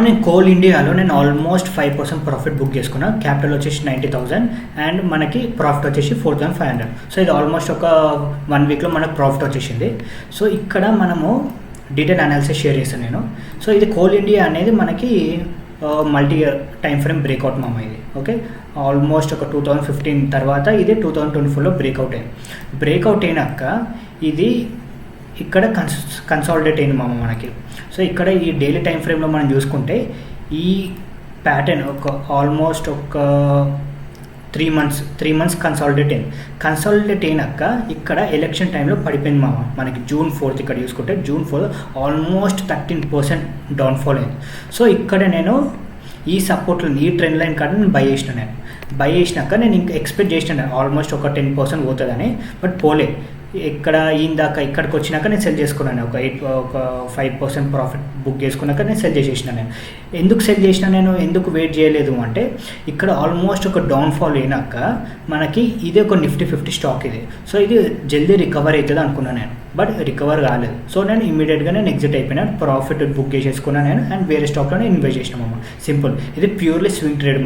నేను కోల్ ఇండియాలో నేను ఆల్మోస్ట్ 5% ప్రాఫిట్ బుక్ చేసుకున్నా. క్యాపిటల్ వచ్చేసి 90,000 అండ్ మనకి ప్రాఫిట్ వచ్చేసి 4,500. సో ఇది ఆల్మోస్ట్ ఒక 1 వీక్లో మనకు ప్రాఫిట్ వచ్చేసింది. సో ఇక్కడ మనము డీటెయిల్ అనాలిసిస్ షేర్ చేస్తాను నేను. సో ఇది కోల్ ఇండియా అనేది మనకి multi year time frame breakout ఇది. ఓకే, ఆల్మోస్ట్ ఒక 2015 తర్వాత ఇది 2024లో బ్రేక్అవుట్ అయినాక ఇది ఇక్కడ కన్సాలిడేట్ అయింది మనకి. సో ఇక్కడ ఈ డైలీ టైం ఫ్రేమ్లో మనం చూసుకుంటే ఈ ప్యాటర్న్ ఆల్మోస్ట్ ఒక 3 months కన్సాలిడేట్ అయినాక ఇక్కడ ఎలక్షన్ టైంలో పడిపోయింది మనకి June 4th. ఇక్కడ చూసుకుంటే June 4 ఆల్మోస్ట్ 13% డౌన్ఫాల్ అయింది. సో ఇక్కడ నేను ఈ సపోర్ట్ లైన్, ఈ ట్రెండ్ లైన్ కాడ నేను బై చేసినాక నేను ఇంకా ఎక్స్పెక్ట్ చేసినాను ఆల్మోస్ట్ ఒక 10% పోతుందని, బట్ పోలే. ఇక్కడ ఇక్కడికి వచ్చినాక నేను సెల్ చేసుకున్నాను. ఒక 5% ప్రాఫిట్ బుక్ చేసుకున్నాక నేను సెల్ చేసేసిన. ఎందుకు వెయిట్ చేయలేదు అంటే ఇక్కడ ఆల్మోస్ట్ ఒక డౌన్ఫాల్ అయినాక మనకి ఇది ఒక నిఫ్టీ 50 స్టాక్ ఇది. సో ఇది జల్దీ రికవర్ అవుతుంది అనుకున్నాను నేను, బట్ రికవర్ కాలేదు. సో నేను ఇమీడియట్గా ఎగ్జిట్ అయిపోయినా, ప్రాఫిట్ బుక్ చేసేసుకున్నాను నేను అండ్ వేరే స్టాక్లో ఇన్వెస్ట్ చేసిన సింపుల్. ఇది ప్యూర్లీ స్వింగ్ ట్రేడ్